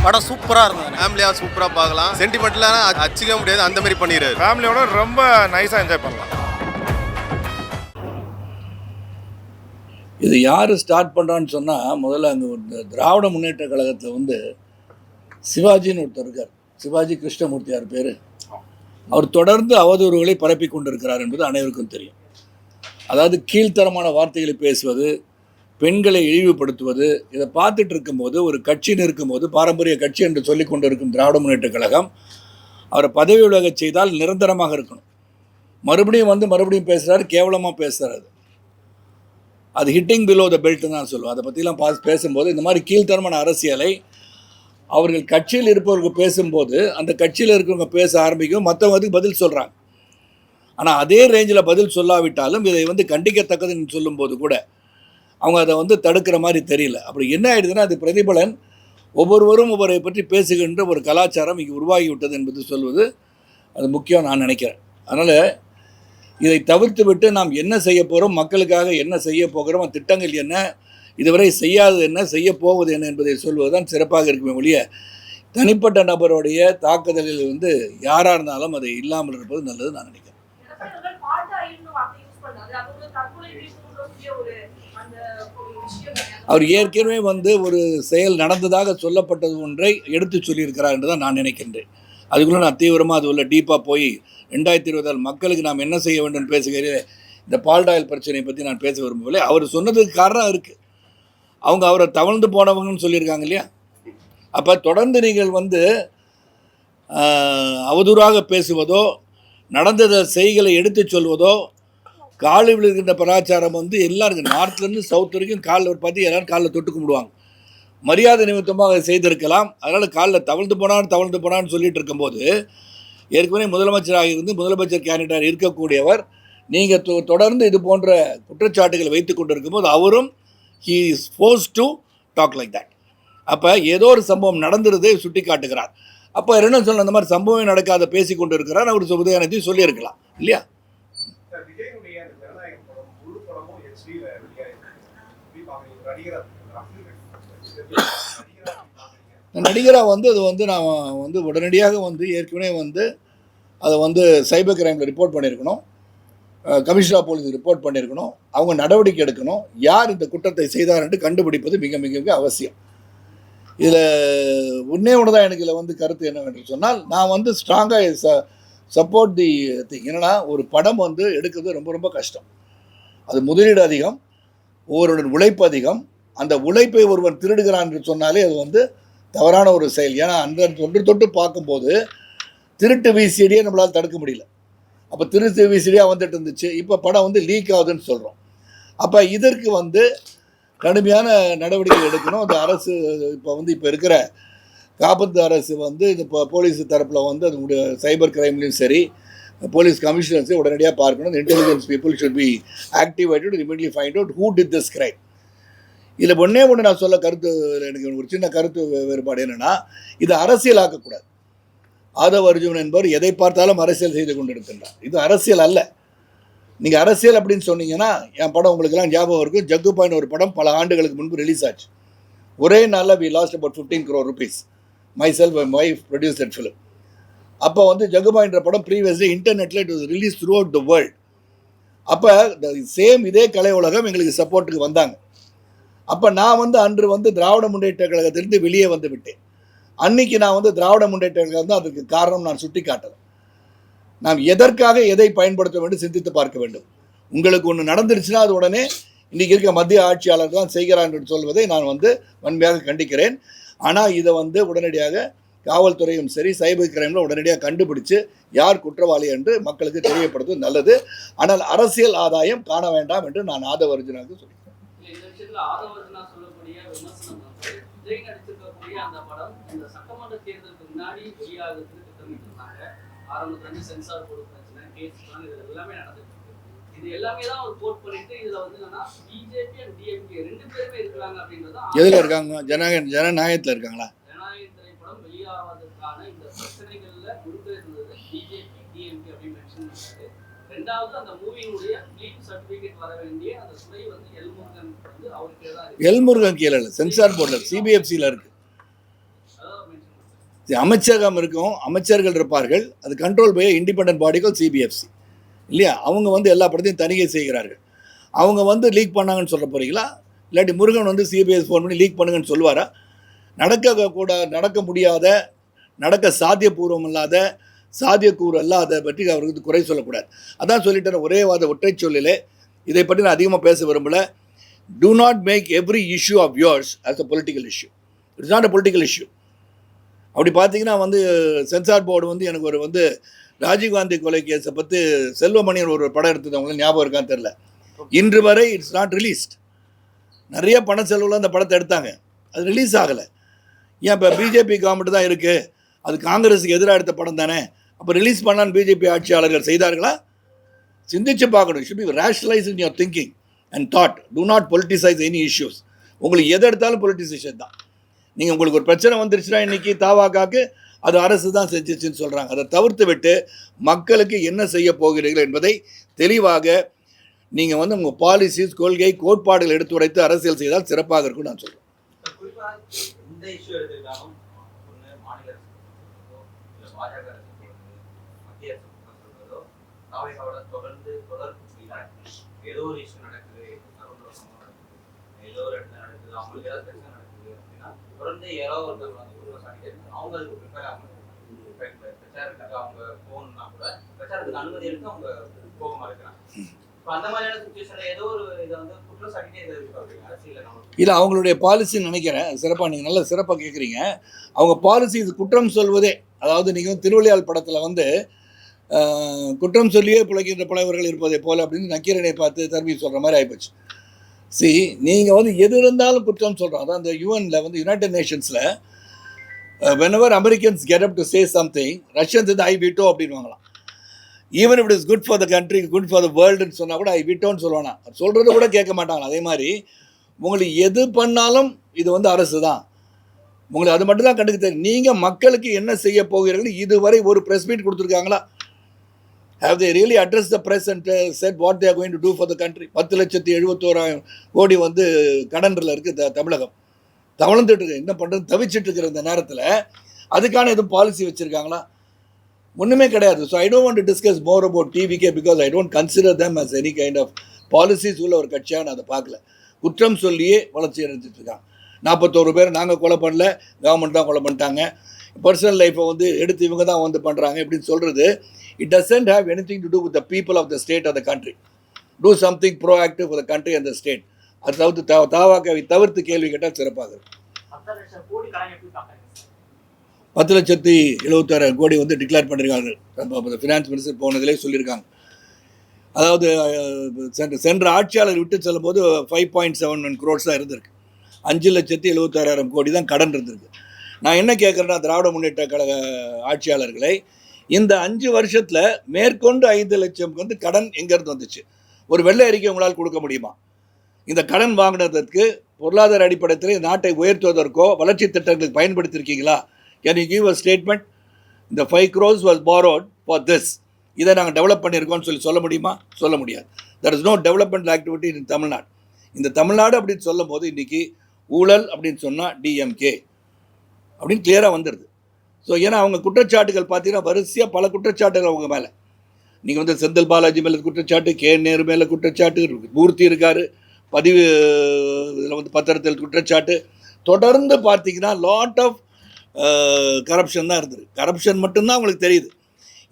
படம் சூப்பராக இருந்தது. ஃபேமிலியாக சூப்பராக பார்க்கலாம். சென்டிமெண்ட்லாம் அச்சிக்க முடியாது, அந்த மாதிரி பண்ணிடுறாரு. ஃபேமிலியோட ரொம்ப நைஸாக என்ஜாய் பண்ணலாம். இது யார் ஸ்டார்ட் பண்ணுறான்னு சொன்னால், முதல்ல அங்கே ஒரு திராவிட முன்னேற்ற கழகத்தில் வந்து சிவாஜின்னு ஒருத்தர் இருக்கார். சிவாஜி கிருஷ்ணமூர்த்தியார் பேர். அவர் தொடர்ந்து அவதூறுகளை பரப்பி கொண்டிருக்கிறார் என்பது அனைவருக்கும் தெரியும். அதாவது கீழ்த்தரமான வார்த்தைகளை பேசுவது, பெண்களை இழிவுபடுத்துவது, இதை பார்த்துட்டு இருக்கும்போது ஒரு கட்சின்னு இருக்கும்போது, பாரம்பரிய கட்சி என்று சொல்லி கொண்டு இருக்கும் திராவிட முன்னேற்ற கழகம் அவரை பதவி விலக செய்தால் நிரந்தரமாக இருக்கணும். மறுபடியும் பேசுகிறாரு, கேவலமாக பேசுகிறாரு. அது ஹிட்டிங் பிலோ த பெல்ட்னு தான் சொல்லுவோம். அதை பற்றிலாம் பேசும்போது இந்த மாதிரி கீழ்த்தரமான அரசியலை அவர்கள் கட்சியில் இருப்பவர்கள் பேசும்போது அந்த கட்சியில் இருக்கிறவங்க பேச ஆரம்பிக்கும், மற்றவங்க அதுக்கு பதில் சொல்கிறாங்க. ஆனால் அதே ரேஞ்சில் பதில் சொல்லாவிட்டாலும் இதை வந்து கண்டிக்கத்தக்கதுன்னு சொல்லும்போது கூட அவங்க அதை வந்து தடுக்கிற மாதிரி தெரியல. அப்படி என்ன ஆயிடுதுன்னா, அது பிரதிபலன் ஒவ்வொருவரும் ஒவ்வொரு பற்றி பேசுகின்ற ஒரு கலாச்சாரம் இங்கே உருவாகி விட்டது என்பது சொல்வது அது முக்கியம் நான் நினைக்கிறேன். அதனால் இதை தவிர்த்து விட்டு நாம் என்ன செய்ய போகிறோம், மக்களுக்காக என்ன செய்ய போகிறோம், திட்டங்கள் என்ன, இதுவரை செய்யாது என்ன, செய்ய போவது என்ன என்பதை சொல்வது தான் சிறப்பாக இருக்குமே ஒழிய தனிப்பட்ட நபருடைய தாக்குதலில் வந்து யாராக இருந்தாலும் அதை இல்லாமல் இருப்பது நல்லது நான் நினைக்கிறேன். அவர் ஏற்கனவே வந்து ஒரு செயல் நடந்ததாக சொல்லப்பட்டது ஒன்றை எடுத்து சொல்லியிருக்கிறார் என்று தான் நான் நினைக்கின்றேன். அதுக்குள்ளே நான் தீவிரமாக அது உள்ள டீப்பாக போய் 2020 மக்களுக்கு நாம் என்ன செய்ய வேண்டும் பேசுகிறேன். இந்த பால்டாயில் பிரச்சனையை பற்றி நான் பேச விரும்பவில்லை. அவர் சொன்னதுக்கு காரணம் இருக்குது. அவங்க அவரை தவழ்ந்து போனவங்கன்னு சொல்லியிருக்காங்க இல்லையா. அப்போ தொடர்ந்து நீங்கள் வந்து அவதூறாக பேசுவதோ, நடந்தத செய்களை எடுத்து சொல்வதோ, காலில் விழுகின்ற பிரச்சாரம் வந்து எல்லாருக்கும் நார்த்லேருந்து சவுத் வரைக்கும் காலில் பார்த்து எல்லோரும் காலில் தொட்டு கும்பிடுவாங்க. மரியாதை நிமித்தமாக அதை செய்திருக்கலாம். அதனால் காலில் தவழ்ந்து போனான்னு சொல்லிட்டு இருக்கும்போது, ஏற்கனவே முதலமைச்சராக இருந்து முதலமைச்சர் கேண்டிடேட் இருக்கக்கூடியவர் நீங்கள் தொடர்ந்து இது போன்ற குற்றச்சாட்டுகளை வைத்து கொண்டு இருக்கும்போது அவரும் he is forced to talk like that. அப்போ ஏதோ ஒரு சம்பவம் நடந்துருதை சுட்டி காட்டுகிறார். அப்போ என்ன சொல்ல, அந்த மாதிரி சம்பவம் நடக்காத பேசி கொண்டு இருக்கிறார். அவர் உதயநிதி சொல்லியிருக்கலாம் இல்லையா. நடிகராக வந்து அது வந்து நான் வந்து உடனடியாக வந்து ஏற்கனவே வந்து அதை வந்து சைபர் கிரைமில் ரிப்போர்ட் பண்ணியிருக்கணும், கமிஷனர் ஆஃப் போலீஸ் ரிப்போர்ட் பண்ணியிருக்கணும். அவங்க நடவடிக்கை எடுக்கணும். யார் இந்த குற்றத்தை செய்தார் என்று கண்டுபிடிப்பது மிக மிக மிக அவசியம். இதில் ஒன்று தான் எனக்கு இதில் வந்து கருத்து என்னவென்று சொன்னால், நான் வந்து ஸ்ட்ராங்காக சப்போர்ட் தி திங். என்னென்னா, ஒரு படம் வந்து எடுக்கிறது ரொம்ப ரொம்ப கஷ்டம். அது முதலீடு அதிகம், ஒருவருடன் உழைப்பு அதிகம். அந்த உழைப்பை ஒருவன் திருடுகிறான் என்று சொன்னாலே அது வந்து தவறான ஒரு செயல். ஏன்னா அந்த தொட்டு பார்க்கும்போது திருட்டு விசிடியே நம்மளால் தடுக்க முடியல. அப்போ திருட்டு விசிடியாக வந்துட்டு இருந்துச்சு. இப்போ படம் வந்து லீக் ஆகுதுன்னு சொல்கிறோம். அப்போ இதற்கு வந்து கடுமையான நடவடிக்கை எடுக்கணும். அந்த அரசு இப்போ இருக்கிற காபத்து அரசு வந்து இது போலீஸ் தரப்பில் வந்து அதனுடைய சைபர் கிரைம்லையும் சரி, போலீஸ் கமிஷனர்ஸை உடனடியாக பார்க்கணும். Intelligence people should be activated, immediately find out who did this crime. இதில் ஒன்று நான் சொல்ல கருத்து, எனக்கு ஒரு சின்ன கருத்து வேறுபாடு என்னென்னா, இது அரசியலாக்கக்கூடாது. ஆதவ் அர்ஜுன் என்பவர் எதை பார்த்தாலும் அரசியல் செய்து கொண்டு இருக்கின்றார். இது அரசியல் அல்ல. நீங்கள் அரசியல் அப்படின்னு சொன்னீங்கன்னா, என் படம் உங்களுக்கெல்லாம் ஞாபகம் இருக்கும். ஜக்கு பாயிண்ட் ஒரு படம் பல ஆண்டுகளுக்கு முன்பு ரிலீஸ் ஆச்சு. ஒரே நாளில் we lost about 15 crore rupees. Myself my wife produce that film. அப்போ வந்து ஜக்கு பாயிண்ட்ற படம் ப்ரீவியஸ்லி இன்டர்நெட்டில் it was release throughout the world. அப்போ சேம் இதே கலை உலகம் எங்களுக்கு சப்போர்ட்டுக்கு வந்தாங்க. அப்போ நான் வந்து அன்று வந்து திராவிட முன்னேற்ற கழகத்திலிருந்து வெளியே வந்து விட்டேன். அன்னைக்கு நான் வந்து திராவிட முன்னேற்ற கழகம் தான் அதுக்கு காரணம் நான் சுட்டி காட்டலை. நாம் எதற்காக எதை பயன்படுத்த வேண்டும் சிந்தித்து பார்க்க வேண்டும். உங்களுக்கு ஒன்று நடந்துருச்சுன்னா அது உடனே இன்றைக்கி இருக்க மத்திய ஆட்சியாளர் தான் செய்கிறார் என்று சொல்வதை நான் வந்து வன்மையாக கண்டிக்கிறேன். ஆனால் இதை வந்து உடனடியாக காவல்துறையும் சரி, சைபர் கிரைமில் உடனடியாக கண்டுபிடிச்சு யார் குற்றவாளி என்று மக்களுக்கு தெரியப்படுத்துவது நல்லது. ஆனால் அரசியல் ஆதாயம் காண வேண்டாம் என்று நான் ஆதவ அர்ஜுனாக சொல்கிறேன். எதில் இருக்காங்க? ஜனநாயகத்தில் இருக்காங்களா? எல்முருகன் கீழே இல்லை, சென்சார் போர்டில் சிபிஎஃப்சியில் இருக்குது. அமைச்சகம் இருக்கும், அமைச்சர்கள் இருப்பார்கள், அது கண்ட்ரோல் பை இண்டிபெண்டன்ட் பாடிகள் சிபிஎஃப்சி இல்லையா? அவங்க வந்து எல்லா படத்தையும் தணிக்கை செய்கிறார்கள். அவங்க வந்து லீக் பண்ணாங்கன்னு சொல்ல போகிறீங்களா? இல்லாட்டி முருகன் வந்து சிபிஎஸ் ஃபோன் பண்ணி லீக் பண்ணுங்கன்னு சொல்லுவாரா? நடக்க முடியாத, நடக்க சாத்தியபூர்வம் இல்லாத, சாத்தியக்கூறு அல்லாத பற்றி அவருக்கு குறை சொல்லக்கூடாது. அதான் சொல்லிட்டேன், ஒரே ஒற்றை சொல்லிலே இதை பற்றி நான் அதிகமாக பேச விரும்பல. do not make every issue of yours as a political issue. It's not a political issue. அப்படி பார்த்தீங்கன்னா வந்து சென்சார் போர்டு வந்து எனக்கு ஒரு வந்து ராஜீவ்காந்தி கொலை கேஸை பற்றி செல்வமணியன் ஒரு படம் எடுத்தது அவங்களுக்கு ஞாபகம் இருக்கான்னு தெரில. இன்று வரை இட்ஸ் நாட் ரிலீஸ்ட். நிறைய பண செலவில் அந்த படத்தை எடுத்தாங்க, அது ரிலீஸ் ஆகலை. ஏன் இப்போ பிஜேபி கவர்மெண்ட் தான் இருக்குது, அது காங்கிரஸுக்கு எதிராக எடுத்த படம் தானே, அப்போ ரிலீஸ் பண்ணான்னு பிஜேபி ஆட்சியாளர்கள் செய்தார்களா? சிந்திச்சு பார்க்கணும். Should be rationalize in your thinking and thought. Do not politicize any issues. உங்களுக்கு எதை எடுத்தாலும் பொலிட்டிசேஷன் தான். நீங்கள் உங்களுக்கு ஒரு பிரச்சனை வந்துருச்சுன்னா இன்றைக்கி தாவாக்காக்கு அது அரசு தான் செஞ்சிச்சுன்னு சொல்கிறாங்க. அதை தவிர்த்து விட்டு மக்களுக்கு என்ன செய்ய போகிறீர்கள் என்பதை தெளிவாக நீங்கள் வந்து உங்கள் பாலிசிஸ், கொள்கை, கோட்பாடுகள் எடுத்து உரைத்து அரசியல் செய்தால் சிறப்பாக இருக்கும்னு நான் சொல்கிறேன். ஏதோ ஒரு இஷ்யூ நடக்குது, ஏதோ ஒரு இடத்துல நடக்குது, அவங்களுக்கு ஏதாவது பிரச்சனை நடக்குது அப்படின்னா தொடர்ந்து யாராவது ஒருத்தவங்க வந்து குடும்பம் சாட்டிட்டு அவங்க அதுக்கு ப்ரிப்பேர் ஆகணும். பிரச்சாரத்துக்கு அவங்க போகணும்னா கூட பிரச்சாரத்துக்கு அனுமதி எடுத்து அவங்க போக மறுக்கிறாங்க. இப்போ அந்த மாதிரியான சுச்சுவேஷன்ல ஏதோ ஒரு இதை வந்து குற்றம் சாட்டிட்டே இருக்கு அரசியல். இல்லை, அவங்களுடைய பாலிசின்னு நினைக்கிறேன். சிறப்பாக நீங்கள் நல்ல சிறப்பாக கேட்குறீங்க. அவங்க பாலிசி இது குற்றம் சொல்வதே. அதாவது நீங்கள் திருவிளையாள் படத்தில் வந்து குற்றம் சொல்லியே பிழைக்கின்ற பழையவர்கள் இருப்பதை போல் அப்படின்னு நக்கீரனை பார்த்து தர்மி சொல்கிற மாதிரி ஆகிப்போச்சு. நீங்கள் வந்து எது இருந்தாலும் குற்றம் சொல்கிறோம். அதான் அந்த யூஎனில் வந்து யுனைடெட் நேஷன்ஸில் whenever Americans get up to say something, Russians வந்து ஐ விட்டோ அப்படின்வாங்களாம். Even it is good for the country, good for the வேர்ல்டுன்னு சொன்னால் கூட ஐ விட்டோன்னு சொல்லுவானா, சொல்கிறது கூட கேட்க மாட்டாங்களா. அதே மாதிரி உங்களுக்கு எது பண்ணாலும் இது வந்து அரசு தான், உங்களுக்கு அது மட்டும் தான் கண்டுக்க தெரியும். நீங்கள் மக்களுக்கு என்ன செய்ய போகிறீர்கள், இதுவரை ஒரு ப்ரெஸ் மீட் கொடுத்துருக்காங்களா? Have they really addressed the press and said what they are going to do for the country? 10,71,000 கோடி வந்து கடனில் இருக்குது தமிழகம். தவழ்ந்துட்டு இருக்கு, என்ன பண்ணுறது தவிச்சிட்டு இருக்கிற இந்த நேரத்தில் அதுக்கான எதுவும் பாலிசி வச்சுருக்காங்களா? ஒன்றுமே கிடையாது. So I don't want to discuss more about TVK because I don't consider them as any kind of policies உள்ள ஒரு கட்சியாக நான் அதை பார்க்கல. குற்றம் சொல்லியே வளர்ச்சி அடைஞ்சிட்டு இருக்காங்க. 41 பேர் நாங்கள் கொலை பண்ணல, கவர்மெண்ட் தான் கொலை பண்ணிட்டாங்க, பர்சனல் லைஃப்பை வந்து எடுத்து இவங்க தான் வந்து பண்ணுறாங்க இப்படின்னு சொல்கிறது, it doesn't have anything to do with the people of the state or the country. Do something proactive for the country and the state. அது தாவாக்காவை தவிர்த்து கேள்வி கேட்டால் சிறப்பாக இருக்கும். 10,76,000 கோடி வந்து டிக்ளேர் பண்ணியிருக்காங்க. ஃபினான்ஸ் மினிஸ்டர் போனதிலே சொல்லியிருக்காங்க. அதாவது சென்ற ஆட்சியாளர் விட்டு செல்லும் போது 5.71 crores தான் இருந்திருக்கு. 5,76,000 கோடி தான் கடன் இருந்திருக்கு. நான் என்ன கேட்குறேன்னா, திராவிட முன்னேற்ற கழக ஆட்சியாளர்களை, இந்த 5 வருஷத்தில் மேற்கொண்டு 5 லட்சம் வந்து கடன் எங்கேருந்து வந்துச்சு? ஒரு வெள்ளை அறிக்கை உங்களால் கொடுக்க முடியுமா? இந்த கடன் வாங்கினதற்கு பொருளாதார அடிப்படையில் நாட்டை உயர்த்துவதற்கோ வளர்ச்சி திட்டங்களுக்கு பயன்படுத்தியிருக்கீங்களா? Can you give a statement? இந்த 5 crores was borrowed for this, இதை நாங்கள் டெவலப் பண்ணியிருக்கோம்னு சொல்ல முடியுமா? சொல்ல முடியாது. there is no development activity in Tamil Nadu. இந்த தமிழ்நாடு அப்படின்னு சொல்லும் போது இன்றைக்கி ஊழல் அப்படின்னு சொன்னால் டிஎம்கே அப்படின்னு கிளியராக வந்துடுது. ஸோ ஏன்னா அவங்க குற்றச்சாட்டுகள் பார்த்தீங்கன்னா வரிசையாக பல குற்றச்சாட்டுகள் அவங்க மேலே. நீங்கள் வந்து செந்தில் பாலாஜி மேலே குற்றச்சாட்டு, கே நேரு மேலே குற்றச்சாட்டு, மூர்த்தி இருக்கார், பதிவு இதில் வந்து பத்திரத்தில் குற்றச்சாட்டு, தொடர்ந்து பார்த்தீங்கன்னா லாட் ஆஃப் கரப்ஷன் தான் இருந்தது. கரப்ஷன் மட்டும்தான் அவங்களுக்கு தெரியுது.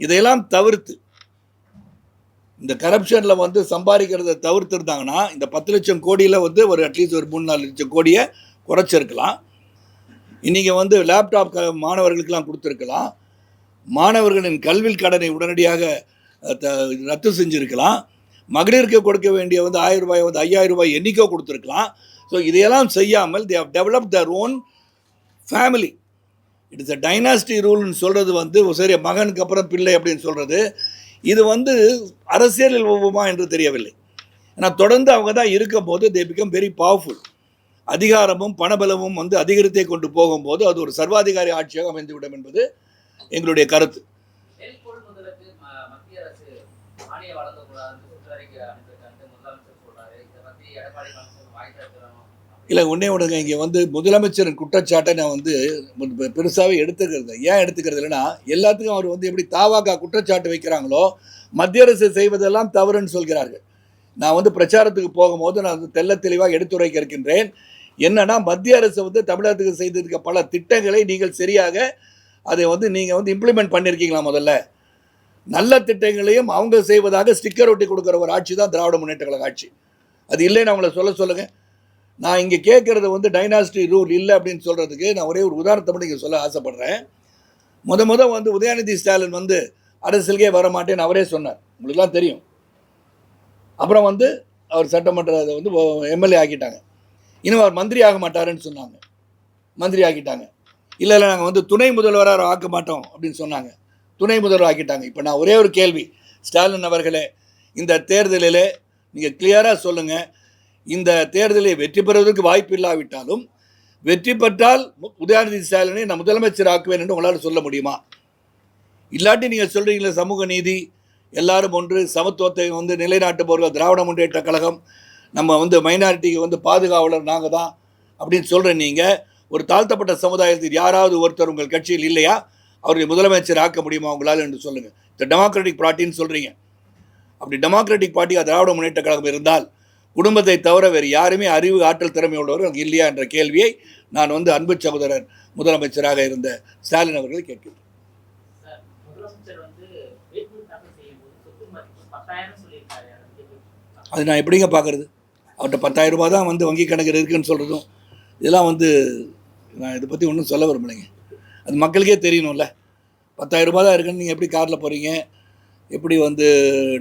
இதையெல்லாம் தவிர்த்து இந்த கரப்ஷனில் வந்து சம்பாதிக்கிறத தவிர்த்துருந்தாங்கன்னா இந்த 10 லட்சம் கோடியில் வந்து ஒரு அட்லீஸ்ட் ஒரு 3-4 லட்சம் கோடியை குறைச்சிருக்கலாம். இன்றைக்கி வந்து லேப்டாப் மாணவர்களுக்கெல்லாம் கொடுத்துருக்கலாம். மாணவர்களின் கல்வி கடனை உடனடியாக ரத்து செஞ்சுருக்கலாம். மகளிருக்கு கொடுக்க வேண்டிய வந்து 1000 ரூபாய் வந்து 5000 ரூபாய் என்றைக்கோ கொடுத்துருக்கலாம். ஸோ இதையெல்லாம் செய்யாமல் they have developed their own family. It is a dynasty ரூல்னு சொல்கிறது வந்து சரி மகனுக்கு அப்புறம் பிள்ளை அப்படின்னு சொல்கிறது, இது வந்து அரசியலில் ஒவ்வொருமா என்று தெரியவில்லை. ஏன்னா தொடர்ந்து அவங்க தான் இருக்கும் போது they become very powerful. அதிகாரமும் பணபலமும் வந்து அதிகரித்தே கொண்டு போகும்போது அது ஒரு சர்வாதிகாரி ஆட்சியாக அமைந்துவிடும் என்பது எங்களுடைய கருத்து. இல்லை ஒன்றே ஒன்றுங்க, இங்கே வந்து முதலமைச்சரின் குற்றச்சாட்டை நான் வந்து பெருசாகவே எடுத்துக்கிறது. ஏன் எடுத்துக்கிறது இல்லைன்னா, எல்லாத்துக்கும் அவர் வந்து எப்படி தாவாக்கா குற்றச்சாட்டு வைக்கிறாங்களோ மத்திய அரசு செய்வதெல்லாம் தவறுன்னு சொல்கிறார்கள். நான் வந்து பிரச்சாரத்துக்கு போகும்போது நான் வந்து தெள்ள தெளிவாக எடுத்துரைக்க இருக்கின்றேன். என்னன்னா, மத்திய அரசு வந்து தமிழகத்துக்கு செய்திருக்க பல திட்டங்களை நீங்கள் சரியாக அதை வந்து நீங்கள் வந்து இம்ப்ளிமெண்ட் பண்ணியிருக்கீங்களா? முதல்ல நல்ல திட்டங்களையும் அவங்க செய்வதாக ஸ்டிக்கர் ஒட்டி கொடுக்குற ஒரு ஆட்சி தான் திராவிட முன்னேற்ற கழக ஆட்சி. அது இல்லைன்னு அவங்கள சொல்லுங்கள். நான் இங்கே கேட்குறது வந்து டைனாஸ்டி ரூல் இல்லை அப்படின்னு சொல்கிறதுக்கு நான் ஒரே ஒரு உதாரணத்தை மட்டும் இங்கே சொல்ல ஆசைப்பட்றேன். முத வந்து உதயநிதி ஸ்டாலின் வந்து அரசியலுக்கே வர மாட்டேன்னு அவரே சொன்னார், உங்களுக்குலாம் தெரியும். அப்புறம் வந்து அவர் சட்டமன்ற வந்து எம்எல்ஏ ஆக்கிட்டாங்க. இன்னும் அவர் மந்திரி ஆக மாட்டாருன்னு சொன்னாங்க, மந்திரி ஆக்கிட்டாங்க. இல்லை நாங்கள் வந்து துணை முதல்வராக ஆக்க மாட்டோம் அப்படின்னு சொன்னாங்க, துணை முதல்வர் ஆக்கிட்டாங்க. இப்போ நான் ஒரே ஒரு கேள்வி, ஸ்டாலின் அவர்களே, இந்த தேர்தலில் நீங்கள் கிளியராக சொல்லுங்கள், இந்த தேர்தலை வெற்றி பெறுவதற்கு வாய்ப்பு இல்லாவிட்டாலும் வெற்றி பெற்றால் உதயநிதி ஸ்டாலினை நான் முதலமைச்சர் ஆக்குவேன் என்று உங்களால் சொல்ல முடியுமா? இல்லாட்டி நீங்கள் சொல்கிறீங்களே சமூக நீதி, எல்லாரும் ஒன்று, சமத்துவத்தை வந்து நிலைநாட்டுபவர்கள் திராவிட முன்னேற்ற கழகம், நம்ம வந்து மைனாரிட்டிக்கு வந்து பாதுகாவலர் நாங்கள் தான் அப்படின்னு சொல்கிற நீங்கள் ஒரு தாழ்த்தப்பட்ட சமுதாயத்தில் யாராவது ஒருத்தர் உங்கள் கட்சியில் இல்லையா? அவரை முதலமைச்சர் ஆக்க முடியுமா உங்களால் என்று சொல்லுங்கள். இந்த டெமோக்ராட்டிக் பார்ட்டின்னு சொல்கிறீங்க. அப்படி டெமோக்ராட்டிக் பார்ட்டியாக திராவிட முன்னேற்ற கழகம் இருந்தால் குடும்பத்தை தவிர வேறு யாருமே அறிவு ஆற்றல் திறமை உள்ளவர் அங்கே இல்லையா என்ற கேள்வியை நான் வந்து அன்பு சகோதரர் முதலமைச்சராக இருந்த ஸ்டாலின் அவர்களை கேட்கிறேன். அது நான் எப்படிங்க பார்க்குறது? அவர்கிட்ட 10,000 ரூபா தான் வந்து வங்கி கணக்கு இருக்குதுன்னு சொல்கிறதும் இதெல்லாம் வந்து நான் இதை பற்றி ஒன்றும் சொல்ல விரும்பலைங்க. அது மக்களுக்கே தெரியணும்ல. 10,000 ரூபா தான் இருக்குன்னு நீங்கள் எப்படி காரில் போகிறீங்க, எப்படி வந்து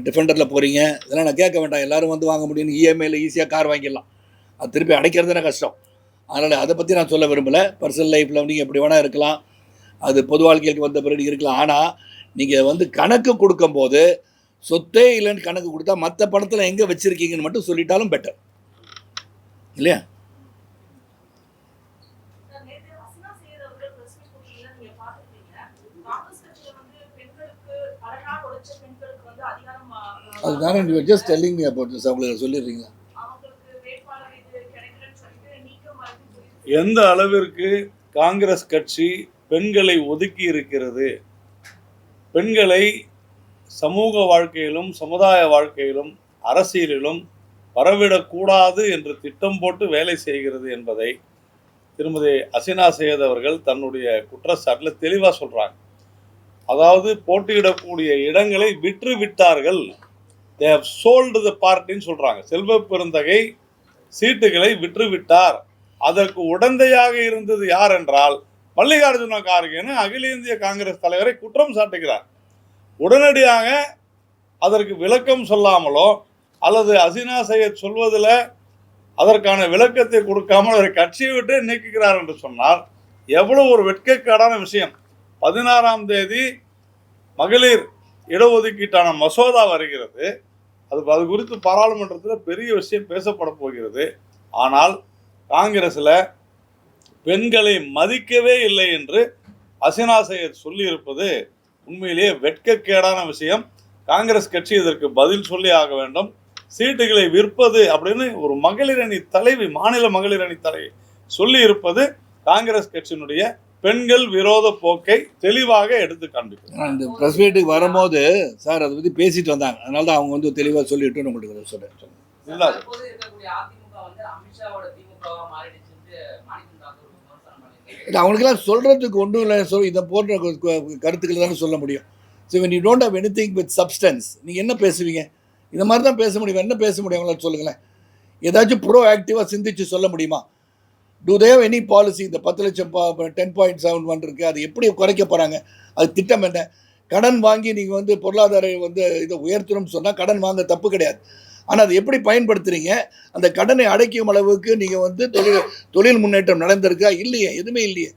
டிஃபெண்டரில் போகிறீங்க, இதெல்லாம் நான் கேட்க வேண்டாம். எல்லோரும் வந்து வாங்க முடியும்னு இஎம்ஐயில் ஈஸியாக கார் வாங்கிடலாம். அது திருப்பி அடைக்கிறதுனா கஷ்டம். அதனால் அதை பற்றி நான் சொல்ல விரும்பலை. பர்சனல் லைஃப்பில் நீங்கள் எப்படி வேணால் இருக்கலாம், அது பொது வாழ்க்கைக்கு வந்த பிறகு இருக்கலாம். ஆனால் நீங்கள் வந்து கணக்கு கொடுக்கும்போது சொத்தே இல்லைன்னு கணக்கு கொடுத்தா மற்ற பணத்தில் எங்கே வச்சுருக்கீங்கன்னு மட்டும் சொல்லிட்டாலும் பெட்டர் இல்லையா? அதுதானே நீங்கள் just telling me about this. அவங்களுக்கு சொல்லிடுறீங்க எந்த அளவிற்கு காங்கிரஸ் கட்சி பெண்களை ஒதுக்கி இருக்கிறது, பெண்களை சமூக வாழ்க்கையிலும் சமுதாய வாழ்க்கையிலும் அரசியலிலும் வரவிடக்கூடாது என்று திட்டம் போட்டு வேலை செய்கிறது என்பதை திருமதி அசினா சையத் அவர்கள் தன்னுடைய குற்றச்சாட்டில் தெளிவாக சொல்கிறாங்க. அதாவது போட்டியிடக்கூடிய இடங்களை விற்று விட்டார்கள், they have sold the partyன்னு சொல்கிறாங்க. செல்வ பெருந்தகை சீட்டுகளை விற்று விட்டார். அதற்கு உடந்தையாக இருந்தது யார் என்றால் மல்லிகார்ஜுன கார்கேன்னு அகில இந்திய காங்கிரஸ் தலைவரை குற்றம் சாட்டுகிறார். உடனடியாக அதற்கு விளக்கம் சொல்லாமலோ அல்லது அசினா சையத் சொல்வதில் அதற்கான விளக்கத்தை கொடுக்காமல் அவரை கட்சியை விட்டு நீக்குகிறார் என்று சொன்னால் எவ்வளோ ஒரு வெட்கக்கேடான விஷயம். 16ஆம் தேதி மகளிர் இடஒதுக்கீட்டான மசோதா வருகிறது. அது குறித்து பாராளுமன்றத்தில் பெரிய விஷயம் பேசப்பட போகிறது. ஆனால் காங்கிரஸில் பெண்களை மதிக்கவே இல்லை என்று அசினா சையத் சொல்லியிருப்பது உண்மையிலேயே வெட்கக்கேடான விஷயம். காங்கிரஸ் கட்சி இதற்கு பதில் சொல்லி ஆக வேண்டும். சீட்டுகளை விற்பது அப்படின்னு ஒரு மகளிர் அணி தலைவி, மாநில மகளிர் அணி தலைவி சொல்லி இருப்பது காங்கிரஸ் கட்சியினுடைய பெண்கள் விரோத போக்கை தெளிவாக எடுத்து காண்பிக்கும். அந்த ப்ரெஸ் மீட்டுக்கு வரும்போது சார் அதை பற்றி பேசிட்டு வந்தாங்க. அதனால தான் அவங்க வந்து தெளிவாக சொல்லிட்டு உங்களுக்கு சொல்கிறேன். அவங்களுக்கெல்லாம் சொல்கிறதுக்கு ஒன்றும் இல்லை. இதை போன்ற கருத்துக்கள் தானே சொல்ல முடியும். So when you don't have anything with substance, நீங்கள் என்ன பேசுவீங்க? இந்த மாதிரி தான் பேச முடியும். என்ன பேச முடியும் அவங்களால சொல்லுங்களேன். ஏதாச்சும் ப்ரோ ஆக்டிவாக சிந்திச்சு சொல்ல முடியுமா? Do they have any policy? இந்த 10 லட்சம் 10.71 இருக்குது, அது எப்படி குறைக்க போகிறாங்க? அது திட்டம் என்ன? கடன் வாங்கி நீங்கள் வந்து பொருளாதார வந்து இதை உயர்த்தணும்னு சொன்னால் கடன் வாங்க தப்பு கிடையாது. ஆனால் அதை எப்படி பயன்படுத்துகிறீங்க? அந்த கடனை அடைக்கும் அளவுக்கு நீங்கள் வந்து தொழில் முன்னேற்றம் நடந்திருக்கா? இல்லையே, எதுவுமே இல்லையே.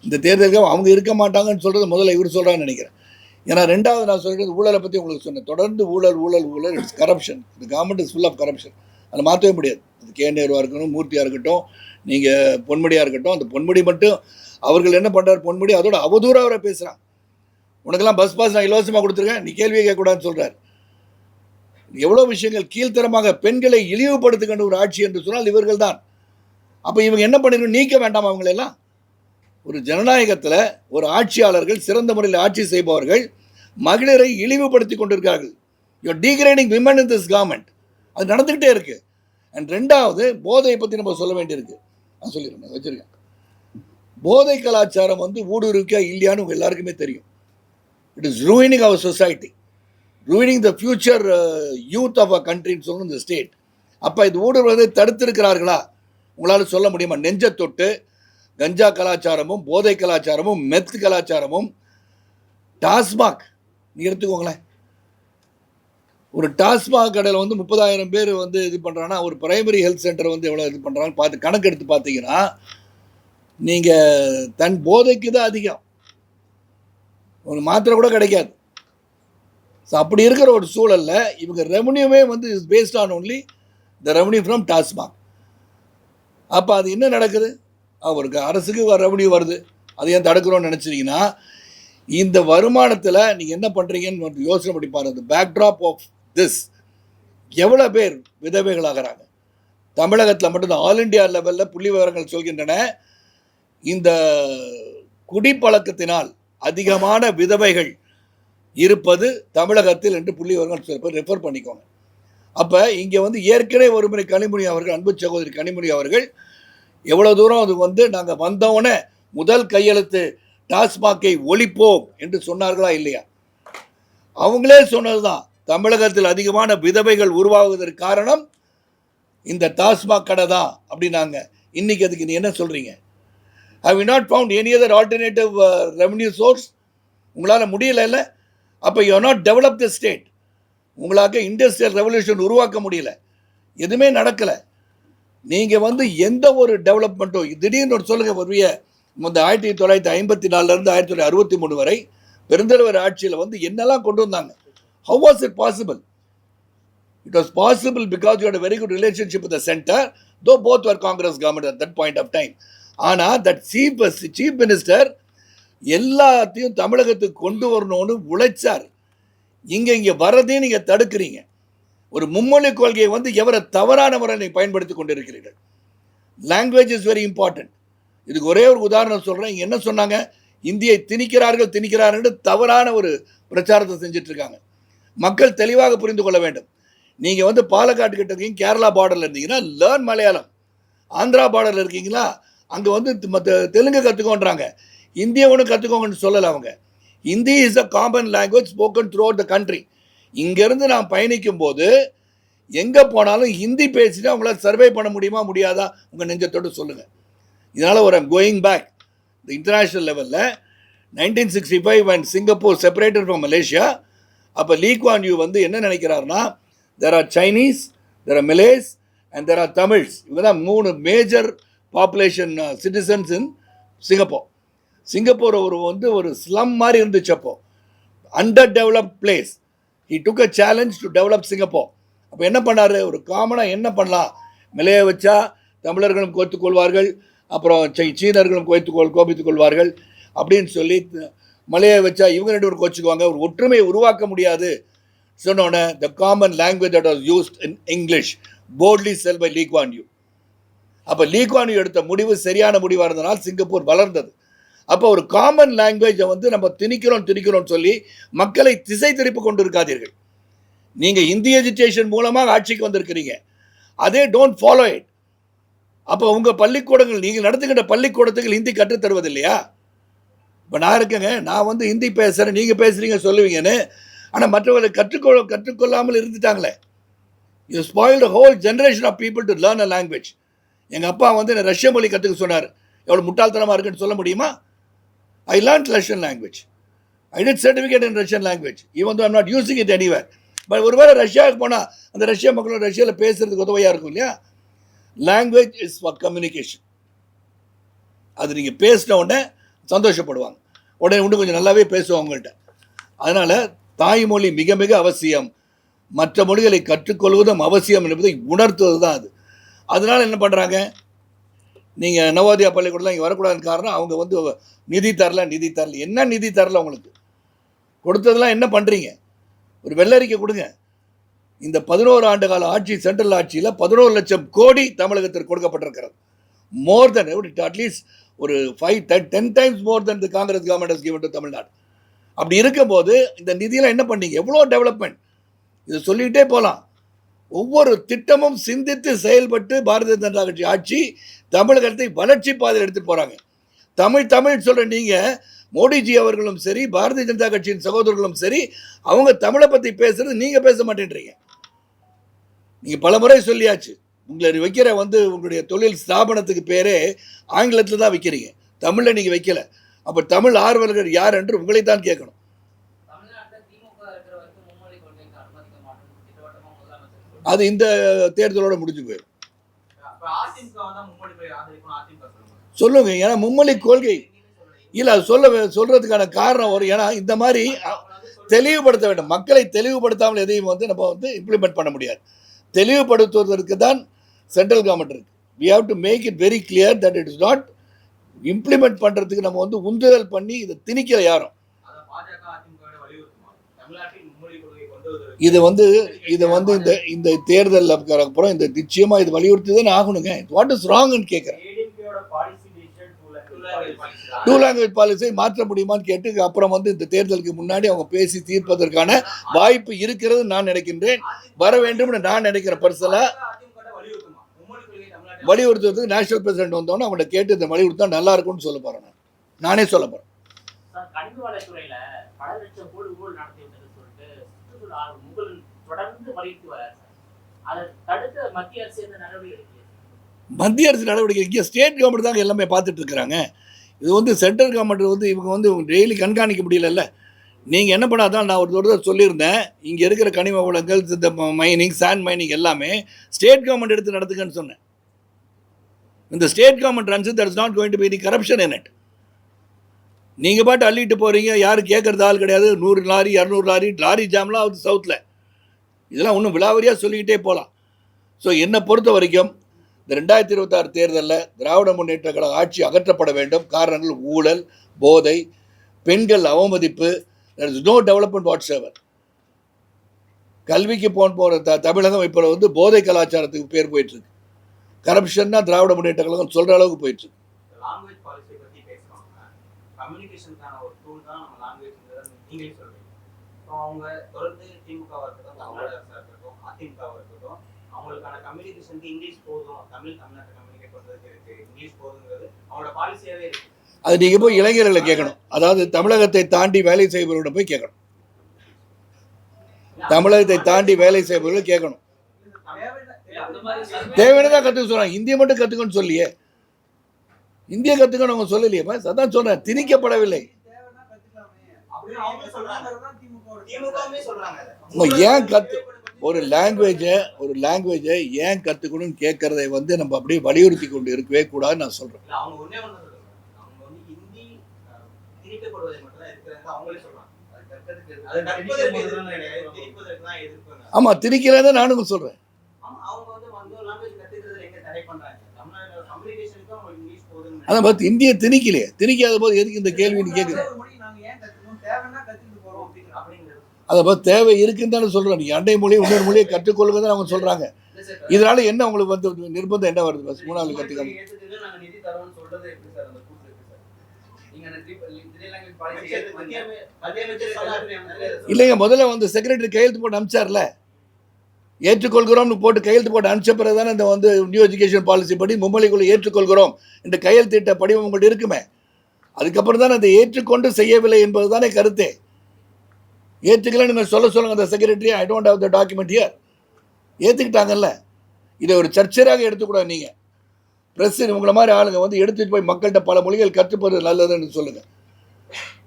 இந்த தேர்தலுக்கு அவங்க இருக்க மாட்டாங்கன்னு சொல்கிறது முதல்ல இவர் சொல்கிறான்னு நினைக்கிறேன். ஏன்னா ரெண்டாவது நான் சொல்கிறது ஊழலை பற்றி உங்களுக்கு சொன்னேன். தொடர்ந்து ஊழல் ஊழல் ஊழல், இட்ஸ் கரப்ஷன். இந்த government is full of corruption. அதை மாற்றவே முடியாது. அது கே நேருவாக இருக்கட்டும், மூர்த்தியாக இருக்கட்டும், நீங்கள் பொன்முடியாக இருக்கட்டும். அந்த பொன்முடி மட்டும் அவர்கள் என்ன பண்ணுறாரு, பொன்முடி அதோட அவதூறாக அவரை பேசுகிறான். உனக்கெல்லாம் பஸ் பாஸ் நான் இலவசமாக கொடுத்துருக்கேன், நீ கேள்வியை கேட்கக்கூடாதுன்னு சொல்கிறார். எவ்வளோ விஷயங்கள் கீழ்த்தரமாக பெண்களை இழிவுபடுத்துகின்ற ஒரு ஆட்சி என்று சொன்னால் இவர்கள் தான். அப்போ இவங்க என்ன பண்ணிடணும், நீக்க வேண்டாம் அவங்களெல்லாம்? ஒரு ஜனநாயகத்தில் ஒரு ஆட்சியாளர்கள், சிறந்த முறையில் ஆட்சி செய்பவர்கள் மகளிரை இழிவுபடுத்தி கொண்டிருக்கார்கள். You degrading women in this government. அது நடந்துக்கிட்டே இருக்கு. அண்ட் ரெண்டாவது, போதையை பற்றி நம்ம சொல்ல வேண்டியிருக்கு. நான் சொல்லிடுறேன், வச்சுருக்கேன். போதை கலாச்சாரம் வந்து ஊடுருக்கா இல்லையான்னு உங்கள் எல்லாருக்குமே தெரியும். It is ruining our society, ruining the future youth of a கண்ட்ரின்னு சொல்லணும் இந்த ஸ்டேட். அப்போ இது ஊடுருவதை தடுத்திருக்கிறார்களா உங்களால் சொல்ல முடியுமா? நெஞ்ச தொட்டு கஞ்சா கலாச்சாரமும் போதை கலாச்சாரமும் மெத் கலாச்சாரமும் டாஸ்மாக் நீ எடுத்துக்கோங்களேன். ஒரு டாஸ்மாக் கடையில் வந்து 30,000 பேர் வந்து இது பண்ணுறாங்கன்னா ஒரு பிரைமரி ஹெல்த் சென்டர் வந்து எவ்வளோ இது பண்ணுறாங்கன்னு பார்த்து கணக்கு எடுத்து பார்த்தீங்கன்னா நீங்கள் தன் போதைக்கு தான் அதிகம், உங்களுக்கு மாத்திரை கூட கிடைக்காது. ஸோ அப்படி இருக்கிற ஒரு சூழலில் இவங்க ரெவன்யூவே வந்து is based on only the revenue from TASMAC. அப்போ அது என்ன நடக்குது? அவருக்கு அரசுக்கு ரெவன்யூ வருது, அதை ஏன் தடுக்கிறோன்னு நினச்சிட்டிங்கன்னா இந்த வருமானத்தில் நீங்கள் என்ன பண்ணுறீங்கன்னு யோசனை பண்ணி பாருங்கள். பேக்ட்ராப் ஆஃப் திஸ் எவ்வளோ பேர் விதவைகளாகிறாங்க தமிழகத்தில் மட்டும்தான். ஆல் இண்டியா லெவலில் புள்ளி விவரங்கள் சொல்கின்றன, இந்த குடிப்பழக்கத்தினால் அதிகமான விதவைகள் இருப்பது தமிழகத்தில் என்று புள்ளி விவரங்கள் சொல்ல ரெஃபர் பண்ணிக்கோங்க. அப்போ இங்கே வந்து ஏற்கனவே ஒருமுறை கனிமொழி அவர்கள், அன்பு சகோதரி கனிமொழி அவர்கள் எவ்வளோ தூரம் அது வந்து நாங்கள் வந்தோடனே முதல் கையெழுத்து டாஸ்மாகை ஒழிப்போம் என்று சொன்னார்களா இல்லையா? அவங்களே சொன்னது தான், தமிழகத்தில் அதிகமான விதவைகள் உருவாகுவதற்கு காரணம் இந்த டாஸ்மாக் கடை தான் அப்படின்னாங்க. இன்னைக்கு அதுக்கு நீ என்ன சொல்கிறீங்க? Have you not found any other alternative revenue source? உங்களால் முடியல இல்லை? அப்போ you are not develop the state. உங்களாக இண்டஸ்ட்ரியல் ரெவல்யூஷன் உருவாக்க முடியல, எதுவுமே நடக்கலை. நீங்கள் வந்து எந்த ஒரு டெவலப்மெண்ட்டும் திடீர்னு ஒரு சொல்லுங்கள் வருவிய இந்த 1954 1963 வரை பெருந்தலைவர் ஆட்சியில் வந்து என்னெல்லாம் கொண்டு வந்தாங்க. How was it possible? It was possible because you had a very good relationship with the center, though both were Congress government at that point of time. ஆனால் தட் சீஃப் மினிஸ்டர் எல்லாத்தையும் தமிழகத்துக்கு கொண்டு வரணும்னு உழைச்சார். இங்கே வரதையும் நீங்கள் தடுக்கிறீங்க. ஒரு மும்மொழி கொள்கையை வந்து எவரை தவறான முறையில் பயன்படுத்தி கொண்டிருக்கிறீர்கள். Language is very important. இதுக்கு ஒரே ஒரு உதாரணம் சொல்கிறேன். இங்கே என்ன சொன்னாங்க? இந்தியை திணிக்கிறார்கள் தவறான ஒரு பிரச்சாரத்தை செஞ்சிட்ருக்காங்க. மக்கள் தெளிவாக புரிந்து கொள்ள வேண்டும். நீங்கள் வந்து பாலக்காட்டு கிட்ட இருக்கீங்க, கேரளா பார்டரில் இருந்தீங்கன்னா லேர்ன் மலையாளம். ஆந்திரா பார்டரில் இருக்கீங்களா, அங்கே வந்து தெலுங்கு கற்றுக்கோன்றாங்க. இந்தியை ஒன்று கற்றுக்கோங்கன்னு சொல்லலை அவங்க. Hindi is a common language spoken through out the country. இங்கேருந்து நான் பயணிக்கும் போது எங்கே போனாலும் ஹிந்தி பேசிட்டு அவங்களால சர்வே பண்ண முடியுமா முடியாதா? உங்கள் நெஞ்சத்தோடு சொல்லுங்கள். இதனால் ஒரு கோயிங் பேக் த இன்டர்நேஷ்னல் லெவலில் 1965 when Singapore separated from Malaysia, அப்போ லீ குவான் யூ வந்து என்ன நினைக்கிறாருன்னா, there are Chinese, there are Malays and there are Tamils. இவங்க தான் 3 major population citizens in Singapore. Singapore ஒரு ஸ்லம் மாதிரி இருந்துச்சு. அப்போ under developed place. He took a challenge to develop Singapore. அப்போ என்ன பண்ணார்? ஒரு காமனாக என்ன பண்ணலாம், மலையை வச்சா தமிழர்களும் கோத்துக் கொள்வார்கள், அப்புறம் சீனர்களும் கோபித்துக் கொள்வார்கள் அப்படின்னு சொல்லி மலையை வச்சா இவங்க 2 பேரும் கோச்சுக்குவாங்க, ஒரு ஒற்றுமையை உருவாக்க முடியாது சொன்னோன்னே the common language that was used in English boldly said by Lee Kuan Yew. அப்போ லீ குவான் யூ எடுத்த முடிவு சரியான முடிவாக இருந்தனால் சிங்கப்பூர் வளர்ந்தது. அப்போ ஒரு காமன் லாங்குவேஜை வந்து நம்ம திணிக்கிறோம் சொல்லி மக்களை திசை திருப்பி கொண்டு இருக்காதீர்கள். நீங்கள் ஹிந்தி எஜுகேஷன் மூலமாக ஆட்சிக்கு வந்திருக்கிறீங்க, அதே டோன்ட் ஃபாலோ இட். அப்போ உங்கள் பள்ளிக்கூடங்கள், நீங்கள் நடத்துகின்ற பள்ளிக்கூடத்துக்கு ஹிந்தி கற்றுத்தருவது இல்லையா? இப்போ நான் இருக்கேங்க, நான் வந்து ஹிந்தி பேசுகிறேன், நீங்கள் பேசுகிறீங்க சொல்லுவீங்கன்னு, ஆனால் மற்றவர்கள் கற்றுக்கொள்ளாமல் இருந்துட்டாங்களே. You spoil the whole generation of people to learn a language. எங்கள் அப்பா வந்து என்ன ரஷ்ய மொழி கற்றுக்க சொன்னார். எவ்வளோ முட்டாள்தனமாக இருக்குன்னு சொல்ல முடியுமா? I learned Russian language. I did certificate in Russian language, even though I'm not using it anywhere. But ஒருவேளை ரஷ்யாவுக்கு போனால் அந்த ரஷ்யா மக்களும் ரஷ்யாவில் பேசுகிறதுக்கு உதவியாக இருக்கும் இல்லையா? Language is for communication. அது நீங்கள் பேசின உடனே சந்தோஷப்படுவாங்க, உடனே இன்னும் கொஞ்சம் நல்லாவே பேசுவாங்க உங்கள்கிட்ட. அதனால் தாய்மொழி மிக மிக அவசியம். மற்ற மொழிகளை கற்றுக்கொள்வதும் அவசியம் என்பதை உணர்த்துவது தான் அது. அதனால் என்ன பண்ணுறாங்க, நீங்கள் நவோதயா பள்ளிக்கூடலாம் இங்கே வரக்கூடாதுன்னு காரணம் அவங்க வந்து நிதி தரல. என்ன நிதி தரல உங்களுக்கு? கொடுத்ததெல்லாம் என்ன பண்ணுறீங்க? ஒரு வெள்ளரிக்கை கொடுங்க. இந்த 11 ஆண்டு கால ஆட்சி சென்ட்ரல் ஆட்சியில் 11 லட்சம் கோடி தமிழகத்திற்கு கொடுக்கப்பட்டிருக்கிறது. மோர் தென் அட்லீஸ்ட் ஒரு 10 times more then the Congress government has given to Tamil Nadu. அப்படி இருக்கும்போது இந்த நிதியெல்லாம் என்ன பண்ணீங்க? எவ்வளோ டெவலப்மெண்ட், இதை சொல்லிகிட்டே போகலாம். ஒவ்வொரு திட்டமும் சிந்தித்து செயல்பட்டு பாரதிய ஜனதா கட்சி ஆட்சி தமிழகத்தை வளர்ச்சி பாதையில் எடுத்துகிட்டு போகிறாங்க. தமிழ் சொல்கிற நீங்கள், மோடிஜி அவர்களும் சரி, பாரதிய ஜனதா கட்சியின் சகோதரர்களும் சரி, அவங்க தமிழை பற்றி பேசுகிறது நீங்கள் பேச மாட்டேன்றீங்க. நீங்கள் பல முறை சொல்லியாச்சு, உங்களை வைக்கிற உங்களுடைய தொழில் ஸ்தாபனத்துக்கு பேரே ஆங்கிலத்தில் தான் வைக்கிறீங்க, தமிழில் நீங்கள் வைக்கலை. அப்போ தமிழ் ஆர்வலர்கள் யார் என்று உங்களை தான் கேட்கணும். அது இந்த தேர்தலோட முடிஞ்சு போயிடும். சொல்லுங்க, ஏன்னா மும்மொழி கொள்கை இல்லை, அது சொல்றதுக்கான காரணம் ஒரு, ஏன்னா இந்த மாதிரி தெளிவுபடுத்த வேண்டும். மக்களை தெளிவுபடுத்தாமல் எதையும் நம்ம இம்ப்ளிமெண்ட் பண்ண முடியாது. தெளிவுபடுத்துவதற்கு தான் சென்ட்ரல் கவர்மெண்ட் இருக்கு. we have to make it very clear that it is not implement பண்றதுக்கு நம்ம உந்துதல் பண்ணி இதை திணிக்கல யாரும். இது இந்த தேர்தல் அப்புறம் இந்த நிச்சயமா இது வலியுறுத்தி தான் ஆகணுங்க. வாட் இஸ் ராங்னு கேட்குறேன். டூ லாங்குவேஜ் பாலிசியை மாற்ற முடியுமான்னு கேட்டு அப்புறம் இந்த தேர்தலுக்கு முன்னாடி அவங்க பேசி தீர்ப்பதற்கான வாய்ப்பு இருக்கிறது நான் நினைக்கின்றேன். வர வேண்டும் நான் நினைக்கிறேன். பர்சனலா வலியுறுத்துறதுக்கு நேஷனல் பிரசிடென்ட் வந்தோன்னு அவங்கள கேட்டு இந்த வலியுறுத்தா நல்லா இருக்கும்னு சொல்ல போறேன். நானே சொல்ல போறேன். மத்திய அரசு நடவடிக்கை இங்கே ஸ்டேட் கவர்மெண்ட் தாங்க எல்லாமே பார்த்துட்டு இருக்கிறாங்க. இது சென்ட்ரல் கவர்மெண்ட் இவங்க டெய்லி கண்காணிக்க முடியல. நீங்கள் என்ன பண்ணாதான், நான் ஒரு தடவை சொல்லியிருந்தேன், இங்கே இருக்கிற கனிம வளங்கள், இந்த மைனிங், சாண்ட் மைனிங் எல்லாமே ஸ்டேட் கவர்மெண்ட் எடுத்து நடத்துக்கன்னு சொன்னேன். இந்த state government runs, there is not going to be any corruption in it. நீங்கள் பாட்டு அள்ளிட்டு போகிறீங்க, யாரும் கேட்குறது ஆள் கிடையாது. 100 லாரி 200 லாரி ஜாம்லாம் ஆகுது சவுத்தில். இதெல்லாம் ஒன்றும் விலாவரியாக சொல்லிக்கிட்டே போகலாம். ஸோ என்னை பொறுத்த வரைக்கும் இந்த 2026 தேர்தலில் திராவிட முன்னேற்ற கழக ஆட்சி அகற்றப்பட வேண்டும். காரணங்கள் ஊழல், போதை, பெண்கள் அவமதிப்பு, there is no development whatsoever. கல்விக்கு போகிற தமிழகம் இப்போ போதை கலாச்சாரத்துக்கு பேர் போயிட்டுருக்கு. கரப்ஷன்னா திராவிட முன்னேற்ற கழகம் சொல்கிற அளவுக்கு போயிட்டுருக்கு. கம்யூனிகேஷனுக்கான ஒரு டூல் தான் நம்ம லாங்குவேஜ்ங்கிறத நீங்களே சொல்றீங்க. ஸோ அவங்க தொடர்ந்து திமுகவாக இருக்கட்டும், தமிழக அரசாக இருக்கட்டும், அதிமுகவாக இருக்கட்டும், அவங்களுக்கான கம்யூனிகேஷனுக்கு இங்கிலீஷ் போதும், தமிழ்நாட்டை கம்யூனிகேட் பண்ணுறதுக்கு இருக்கு, இங்கிலீஷ் போதுங்கிறது அவங்களோட பாலிசியாகவே இருக்கு. அது நீங்கள் போய் இளைஞர்களை கேட்கணும். அதாவது தமிழகத்தை தாண்டி வேலை செய்பவர்களிடம் போய் கேட்கணும். தமிழகத்தை தாண்டி வேலை செய்பவர்கள் கேட்கணும். தேவையானதான் கற்றுக்க சொல்கிறாங்க. இந்திய மட்டும் கற்றுக்கணும்னு சொல்லியே, இந்திய கற்றுக்கணும் அவங்க சொல்லலையே. அதான் சொல்கிறேன், திணிக்கப்படவில்லை. ஏன் ஒரு லாங்குவேஜை ஏன் கற்றுக்கணும்னு கேட்கறதை நம்ம அப்படியே வலியுறுத்தி கொண்டு இருக்கவே கூடாதுன்னு நான் சொல்கிறேன். ஆமாம், திணிக்கிறத நானும் சொல்கிறேன். அதான் பார்த்து இந்திய திணிக்கலையே, திணிக்காத போது எதுக்கு இந்த கேள்வி நீ கேட்குற? அதை பார்த்து தேவை இருக்குன்னு தானே சொல்கிறேன். நீங்கள் அண்டை மொழி இன்னொரு மொழியை கற்றுக்கொள்ளுங்க தான் அவங்க சொல்கிறாங்க. இதனால என்ன உங்களுக்கு நிர்பந்தம் என்ன வருது? பஸ் 3வது கற்றுக்கணும். இல்லைங்க, முதல்ல செக்ரட்டரி கையெழுத்து போட்டு அனுப்பிச்சார்ல, ஏற்றுக்கொள்கிறோம்னு போட்டு கையெழுத்து போட்டு அனுப்பிச்ச பிறகு தானே இந்த நியூ எஜுகேஷன் பாலிசி படி மும்மொழிக்குள்ள ஏற்றுக்கொள்கிறோம் இந்த கையெழுத்திட்ட படிவம் உங்கள்கிட்ட இருக்குமே. அதுக்கப்புறம் தானே அதை ஏற்றுக்கொண்டு செய்யவில்லை என்பது தானே கருத்தே. ஏற்றுக்கலன்னு நீங்கள் சொல்லுங்கள் அந்த secretary, I don't have the document here. ஏற்றுக்கிட்டாங்கல்ல, இதை ஒரு சர்ச்சையாக எடுத்துக்கூடாது. நீங்கள் ப்ரெஸ் உங்களை மாதிரி ஆளுங்க எடுத்துகிட்டு போய் மக்கள்கிட்ட பல மொழிகள் கற்றுப்பது நல்லதுன்னு சொல்லுங்கள்.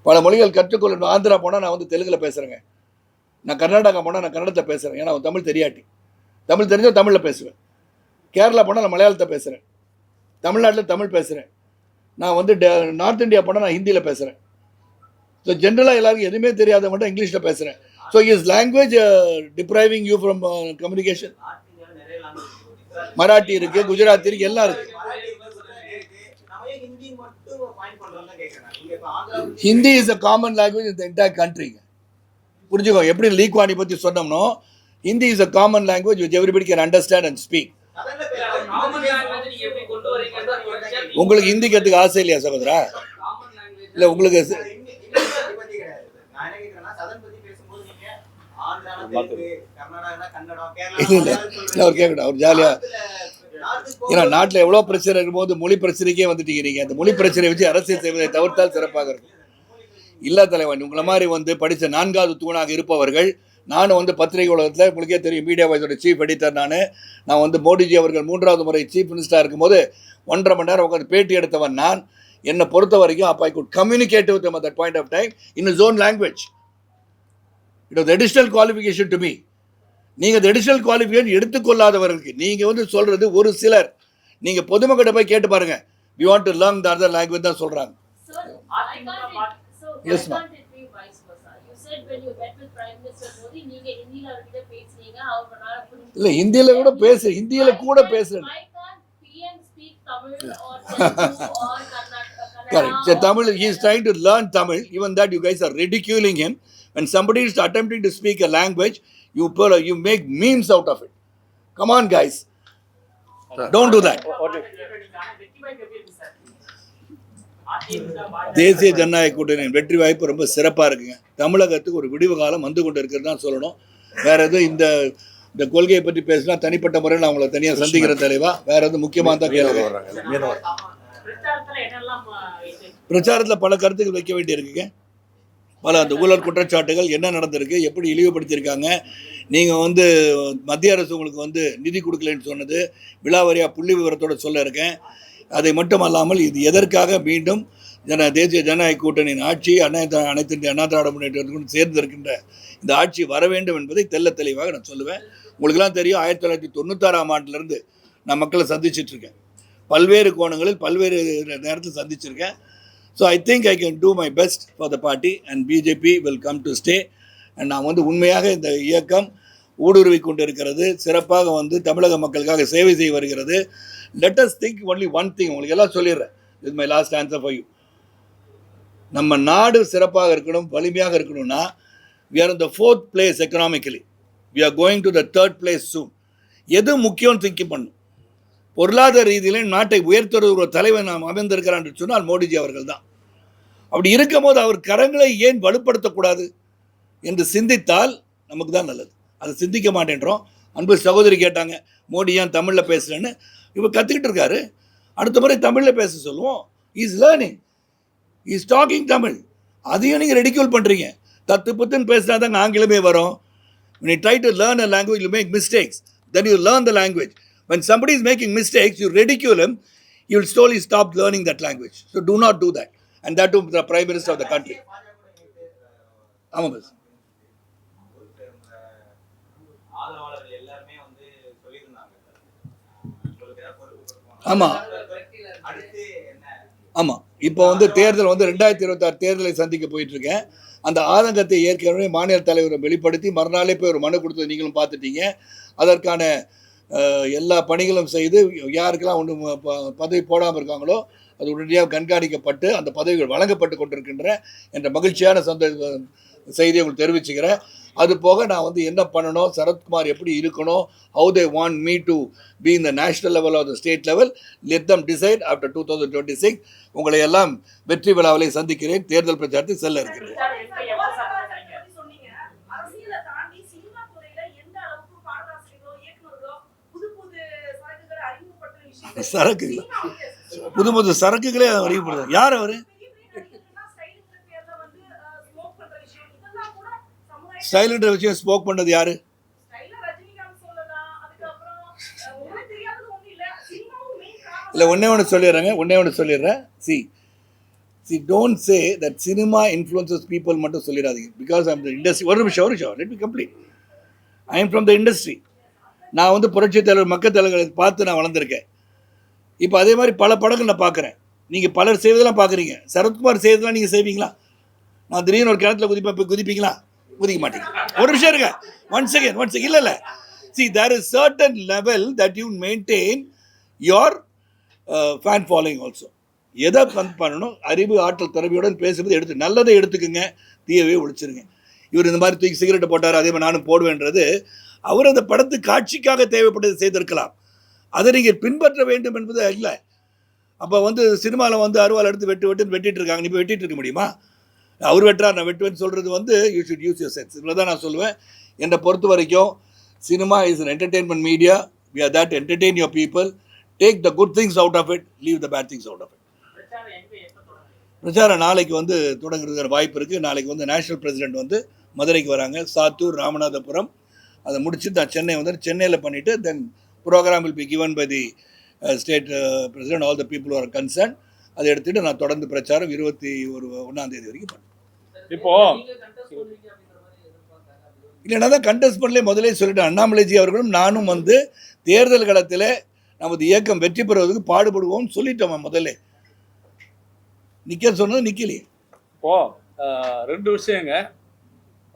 பல மொழிகள் கற்றுக்கொள்ளணும். ஆந்திரா போனால் நான் தெலுங்கில் பேசுகிறேங்க, நான் கர்நாடகா போனால் நான் கன்னடத்தில் பேசுகிறேன், ஏன்னா அவன் தமிழ் தெரியாட்டி. தமிழ் தெரிஞ்சால் தமிழில் பேசுவேன். கேரளா போனால் நான் மலையாளத்தை பேசுகிறேன், தமிழ்நாட்டில் தமிழ் பேசுகிறேன். நான் நார்த் இந்தியா போனால் நான் ஹிந்தியில் பேசுகிறேன். ஸோ ஜென்ரலாக எல்லாருக்கும் எதுவுமே தெரியாத மட்டும் இங்கிலீஷில் பேசுகிறேன். So is language depriving you from communication? Marathi இருக்குது, குஜராத்தி இருக்குது, எல்லாம் இருக்குது. Hindi is a common language in the entire கண்ட்ரிங்க. புரிஞ்சுக்கோ. எப்படி லீக்வானி பற்றி சொன்னோம்னோ Hindi is a common language which everybody can understand and speak. உங்களுக்கு ஹிந்தி கற்றுக்க ஆசை இல்லையா சகோதரா? இல்லை உங்களுக்கு இல்லை அவர் கேட்கணும், அவர் ஜாலியாக. ஏன்னா நாட்டில் எவ்வளோ பிரச்சனை இருக்கும்போது மொழி பிரச்சனைக்கே வந்துட்டீங்க நீங்கள். அந்த மொழி பிரச்சனையை வச்சு அரசியல் செய்வதை தவிர்த்தால் சிறப்பாக இருக்கும். இல்லை தலைவன், உங்களை மாதிரி படித்த 4வது தூணாக இருப்பவர்கள். நானும் பத்திரிகை உலகத்தில் உங்களுக்கே தெரியும், மீடியா வாய்ஸோட சீஃப் எடிட்டர். நான் மோடிஜி அவர்கள் 3வது முறை சீஃப் மினிஸ்டராக இருக்கும்போது 1.5 மணி நேரம் உட்காந்து பேட்டி எடுத்தவன் நான். என்னை பொறுத்த வரைக்கும் அப்போ I could communicate with him at that point of time in his own language. It was additional qualification to me. நீங்கள் அந்த additional qualification எடுத்துக்கொள்ளாதவர்களுக்கு நீங்கள் சொல்கிறது ஒரு சிலர். நீங்கள் பொதுமக்கிட்ட போய் கேட்டு பாருங்கள், we want to learn the other language தான் சொல்கிறாங்க. Yes, ma'am. இல்லை ஹிந்தியில் கூட பேசுகிறேன், ஹிந்தியில் கூட பேசுகிறேன். Correct. So Tamil, he is trying to learn Tamil. Even that you guys are ridiculing him. When somebody is attempting to speak a language, you make memes out of it. Come on, guys. Don't do that. தேசிய ஜனநாயக கூட்டணியின் வெற்றி வாய்ப்பு ரொம்ப சிறப்பாக இருக்குங்க. தமிழகத்துக்கு ஒரு விடிவு காலம் வந்து கொண்டு இருக்கிறது தான் சொல்லணும். வேற எதுவும் இந்த கொள்கையை பற்றி பேசினா தனிப்பட்ட முறையில் நான் உங்களை தனியாக சந்திக்கிற தலைவா. வேற எதுவும் முக்கியமாக தான் கேள்வி. பிரச்சாரத்தில் பல கருத்துக்கள் வைக்க வேண்டியிருக்குங்க. பல அந்த ஊழல் குற்றச்சாட்டுகள் என்ன நடந்திருக்கு, எப்படி இழிவுபடுத்தியிருக்காங்க. நீங்கள் மத்திய அரசு உங்களுக்கு நிதி கொடுக்கலன்னு சொன்னது விலாவரியாக புள்ளி விவரத்தோடு சொல்ல இருக்கேன். அதை மட்டும் அல்லாமல் இது எதற்காக மீண்டும் தேசிய ஜனநாயக கூட்டணியின் ஆட்சி அனைத்து இந்திய அண்ணா திராவிட முன்னேற்றத்துடன் சேர்ந்து இருக்கின்ற இந்த ஆட்சி வர வேண்டும் என்பதை தெல்ல தெளிவாக நான் சொல்லுவேன். உங்களுக்கெல்லாம் தெரியும், 1996ஆம் ஆண்டிலிருந்து நான் மக்களை சந்திச்சிட்ருக்கேன். பல்வேறு கோணங்களில் பல்வேறு நேரத்தில் சந்திச்சிருக்கேன். So I think I can do my best for the party and BJP will come to stay. And நான் உண்மையாக இந்த இயக்கம் ஊடுருவி கொண்டு இருக்கிறது. சிறப்பாக தமிழக மக்களுக்காக சேவை செய்ய வருகிறது. Let us think only one thing. உங்களுக்கு எல்லாம் சொல்லிடுறேன். Is my last answer for you. நம்ம நாடு சிறப்பாக இருக்கணும், வலிமையாக இருக்கணும்னா we are in the 4th place economically. We are going to the 3rd place soon. எது முக்கியம் திங்க் பண்ணணும். பொருளாதார ரீதியிலே நாட்டை உயர்த்துற ஒரு தலைவர் நாம் அமைந்திருக்கிறான் என்று சொன்னால் மோடிஜி அவர்கள் தான். அப்படி இருக்கும் போது அவர் கரங்களை ஏன் வலுப்படுத்தக்கூடாது என்று சிந்தித்தால் நமக்கு தான் நல்லது. அதை சிந்திக்க மாட்டேன்றோம். அன்பு சகோதரி கேட்டாங்க, மோடி ஏன் தமிழில் பேசுகிறேன்னு. இவர் கற்றுக்கிட்டு இருக்காரு. அடுத்த முறை தமிழில் பேச சொல்லுவோம். Is learning, is talking Tamil. அதையும் நீங்கள் ரெடிக்யூல் பண்ணுறீங்க. தத்து புத்துன்னு பேசினா தான் ஆங்கிலமே வரும். when you try to learn a language, you make mistakes, then you learn the language. When somebody is making mistakes, you ridicule him, you will slowly stop learning that language. So do not do that. And that to the Prime Minister of the country. ஆமாம் bus. ஆமாம் ஆமாம். இப்போ தேர்தல் 2026 தேர்தலை சந்திக்க போயிட்டுருக்கேன். அந்த ஆதங்கத்தை ஏற்கனவே மாநில தலைவரை வெளிப்படுத்தி மறுநாளே போய் ஒரு மனு கொடுத்தது நீங்களும் பார்த்துட்டீங்க. அதற்கான எல்லா பணிகளும் செய்து யாருக்கெல்லாம் பதவி போடாமல் இருக்காங்களோ அது உடனடியாக கண்காணிக்கப்பட்டு அந்த பதவிகள் வழங்கப்பட்டு கொண்டிருக்கின்ற என்ற மகிழ்ச்சியான செய்தியை உங்களுக்கு தெரிவிச்சுக்கிறேன். அது போக நான் என்ன பண்ணணும், சரத்குமார் எப்படி இருக்கணும், how they want me to be in the national level or the state level, let them decide after 2026. உங்களை எல்லாம் வெற்றி விழாவிலே சந்திக்கிறேன். தேர்தல் பிரச்சாரத்தில் செல்ல இருக்கிறேன். சரக்குகள் புது சரக்குகளே அறிவிப்படுது. யார் அவரு? ஸ்டைலுன்ற விஷயம் ஸ்மோக் பண்ணது யாரு? இல்லை ஒன்னே ஒன்று சொல்லிடுறேன். See, don't say that cinema influences people மட்டும் சொல்லிடாதீங்க. Because I'm the industry. ஒரு நிமிஷம் let me complete. I am from the industry. நான் புரட்சி தலைவர் மக்கள் தலைவர்களை பார்த்து நான் வளர்ந்துருக்கேன். இப்போ அதே மாதிரி பல படங்கள் நான் பார்க்குறேன். நீங்கள் பலர் செய்வதெல்லாம் பார்க்குறீங்க. சரத்குமார் செய்வதெல்லாம் நீங்கள் செய்வீங்களா? நான் திடீர்னு ஒரு கிணத்துல குதிப்பீங்களா? குதிக்க மாட்டீங்க. ஒரு நிமிஷம் இருங்க. ஒன் செகண்ட் இல்லை. See, there is certain level that you maintain your fan following also. எதை பண்ணணும், அறிவு ஆற்றல் திறமையுடன் பேசும்போது நல்லதை எடுத்துக்குங்க, தீயவே ஒழிச்சிருங்க. இவர் இந்த மாதிரி தூக்கி சிகரெட்டை போட்டார், அதே மாதிரி நானும் போடுவேன்றது அவர் அந்த படத்து காட்சிக்காக தேவைப்பட்டது செய்திருக்கலாம். அதை நீங்கள் பின்பற்ற வேண்டும் என்பது இல்லை. அப்போ வந்து சினிமாவில் வந்து அருவாள் எடுத்து வெட்டிட்டு இருக்காங்க. நீ இப்போ வெட்டிட்டு இருக்க முடியுமா? அவர் வெட்டுறார், நான் வெட்டுவேன்னு சொல்கிறது வந்து you should use your sense. இவ்வளோ தான் நான் சொல்லுவேன். என்னை பொறுத்த வரைக்கும் cinema is an entertainment media. We are there to entertain your people. Take the good things out of it, leave the bad things out of it. பிரச்சாரம் நாளைக்கு வந்து தொடங்குறதுக்கு வாய்ப்பு இருக்குது. நாளைக்கு வந்து நேஷனல் பிரசிடென்ட் வந்து மதுரைக்கு வராங்க, சாத்தூர், ராமநாதபுரம். அதை முடிச்சுட்டு நான் சென்னை வந்து சென்னையில் பண்ணிவிட்டு then program will be given by the state president, all the people are concern. அதை எடுத்துகிட்டு நான் தொடர்ந்து பிரச்சாரம் 21ஆம் தேதி வரைக்கும் பண்ணேன். இப்போ இல்லைன்னா தான் கண்டெஸ்ட் பண்ணலே முதலே சொல்லிட்டேன். அண்ணாமலைஜி அவர்களும் நானும் வந்து தேர்தல் களத்தில் நமது இயக்கம் வெற்றி பெறுவதற்கு பாடுபடுவோம்னு சொல்லிட்டோம். முதல்ல நிற்க சொன்னது நிற்கலையே. இப்போ 2 விஷயங்க.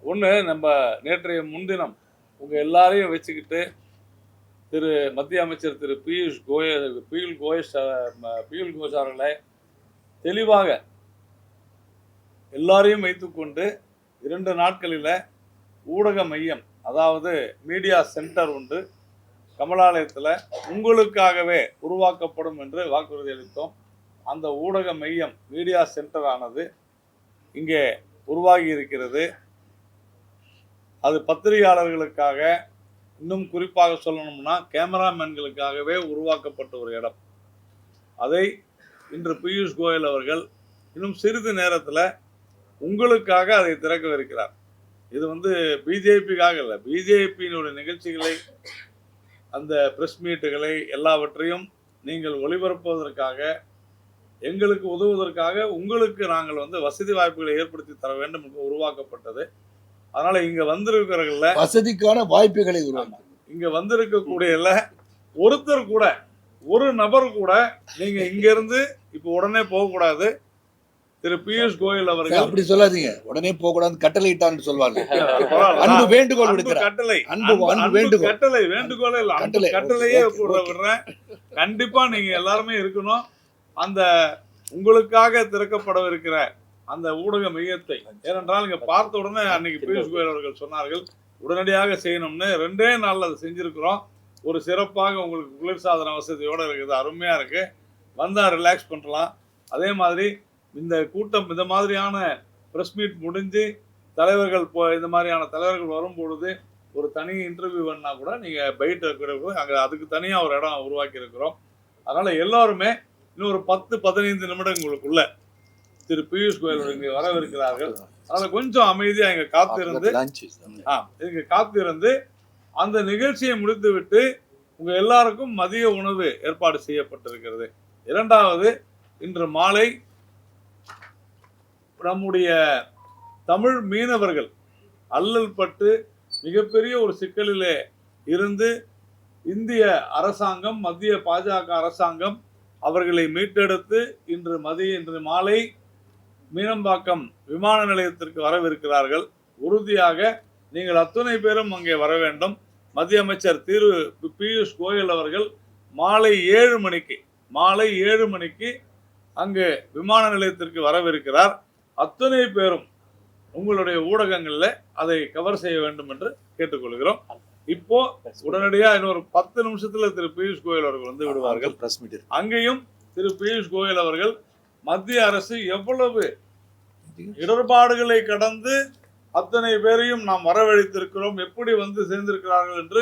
ஒன்று, நம்ம நேற்றைய முன்தினம் உங்கள் எல்லாரையும் வச்சுக்கிட்டு திரு மத்திய அமைச்சர் திரு பியூஷ் கோயல் அவர்களை தெளிவாக எல்லாரையும் வைத்துக்கொண்டு 2 நாட்களில் ஊடக மையம், அதாவது மீடியா சென்டர் உண்டு கமலாலயத்தில் உங்களுக்காகவே உருவாக்கப்படும் என்று வாக்குறுதி அளித்தோம். அந்த ஊடக மையம் மீடியா சென்டர் ஆனது இங்கே உருவாகி இருக்கிறது. அது பத்திரிகையாளர்களுக்காக, இன்னும் குறிப்பாக சொல்லணும்னா கேமராமேன்களுக்காகவே உருவாக்கப்பட்ட ஒரு இடம். அதை இன்று பியூஷ் கோயல் அவர்கள் இன்னும் சிறிது நேரத்தில் உங்களுக்காக அதை திறக்கவிருக்கிறார். இது வந்து பிஜேபிக்காக இல்லை, பிஜேபியினுடைய நிகழ்ச்சிகளை, அந்த ப்ரெஸ் மீட்டுகளை எல்லாவற்றையும் நீங்கள் ஒளிபரப்புவதற்காக, எங்களுக்கு உதவுவதற்காக உங்களுக்கு நாங்கள் வந்து வசதி வாய்ப்புகளை ஏற்படுத்தி தர வேண்டும் என்று உருவாக்கப்பட்டது. அதனால இங்க வந்திருக்கிறவர்கள வசதிக்கான வாய்ப்புகளை உருவாக்க, இங்க வந்திருக்கக்கூடிய ஒருத்தர் கூட, ஒரு நபர் கூட நீங்க இங்க இருந்து இப்ப உடனே போகக்கூடாது. திரு பியூஷ் கோயல் அவர்கள் அப்படி சொல்லாதீங்க, உடனே போக கூடாது, கட்டளை இட்டான்னு சொல்வாங்க. அன்பு வேண்டுகோள் விடுக்கிறேன். கட்டளை வேண்டுகோளே இல்ல, கட்டளையே விடுறேன். கண்டிப்பா நீங்க எல்லாருமே இருக்கணும். அந்த உங்களுக்காக திறக்கப்படவிருக்கிற அந்த ஊடக மையத்தை, ஏனென்றால் இங்க பார்த்த உடனே அன்னைக்கு பியூஷ் கோயல் அவர்கள் சொன்னார்கள் உடனடியாக செய்யணும்னு. 2 நாள்ல அதை செஞ்சிருக்கிறோம். ஒரு சிறப்பாக உங்களுக்கு குளிர்சாதன வசதியோட இருக்குது, அருமையா இருக்கு. வந்தா ரிலாக்ஸ் பண்ணலாம். அதே மாதிரி இந்த கூட்டம், இந்த மாதிரியான ப்ரெஸ் மீட் முடிஞ்சு தலைவர்கள் இந்த மாதிரியான தலைவர்கள் வரும்பொழுது ஒரு தனி இன்டர்வியூ வேணா கூட நீங்கள் பைட் அங்கே அதுக்கு தனியாக ஒரு இடம் உருவாக்கி இருக்கிறோம். அதனால் எல்லாருமே இன்னும் ஒரு 10-15 நிமிடங்களுக்குள்ள திரு பியூஷ் கோயல் இங்கே வரவிருக்கிறார்கள். அதனால் கொஞ்சம் அமைதியாக இங்கே காத்திருந்து அந்த நிகழ்ச்சியை முடித்து விட்டு உங்கள் எல்லாருக்கும் மதிய உணவு ஏற்பாடு செய்யப்பட்டிருக்கிறது. 2வது, இன்று மாலை நம்முடைய தமிழ் மீனவர்கள் அல்லல் பட்டு மிகப்பெரிய ஒரு சிக்கலிலே இருந்து இந்திய அரசாங்கம், மத்திய பாஜக அரசாங்கம் அவர்களை மீட்டெடுத்து இன்று மாலை மீனம்பாக்கம் விமான நிலையத்திற்கு வரவிருக்கிறார்கள். உறுதியாக நீங்கள் அத்தனை பேரும் அங்கே வர வேண்டும். மத்திய அமைச்சர் திரு பியூஷ் கோயல் அவர்கள் மாலை 7 மணிக்கு அங்கு விமான நிலையத்திற்கு வரவிருக்கிறார். அத்தனை பேரும் உங்களுடைய ஊடகங்களில் அதை கவர் செய்ய வேண்டும் என்று கேட்டுக்கொள்கிறோம். இப்போ உடனடியாக இன்னொரு 10 நிமிஷத்துல திரு பியூஷ் கோயல் அவர்கள் வந்து விடுவார்கள். அங்கேயும் திரு பியூஷ் கோயல் அவர்கள் மத்திய அரசு எவ்வளவு இடர்பாடுகளை கடந்து அத்தனை பேரையும் நாம் வரவழைத்திருக்கிறோம், எப்படி வந்து சேர்ந்திருக்கிறார்கள் என்று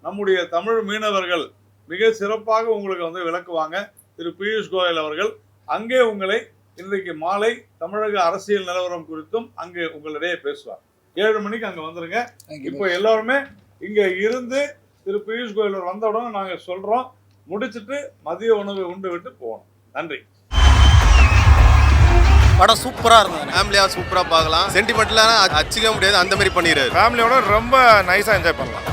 நம்முடைய தமிழ் மீனவர்கள் மிக சிறப்பாக உங்களுக்கு வந்து விளக்குவாங்க. திரு பியூஷ் கோயல் அவர்கள் அங்கே உங்களை இன்றைக்கு மாலை தமிழக அரசியல் நிலவரம் குறித்தும் அங்கே உங்களிடையே பேசுவார். 7 மணிக்கு அங்கே வந்துருங்க. இப்போ எல்லாருமே இங்க இருந்து திரு பியூஷ் கோயல் வந்த உடனே நாங்க சொல்றோம், முடிச்சுட்டு மதிய உணவு உண்டு விட்டு போகணும். நன்றி. படம் சூப்பரா இருந்தது. ஃபேமிலியா சூப்பரா பார்க்கலாம். சென்டிமெண்ட்லாம் அச்சிக்க முடியாது, அந்த மாதிரி பண்ணிடுறாரு. ஃபேமிலியோட ரொம்ப நைஸா என்ஜாய் பண்ணலாம்.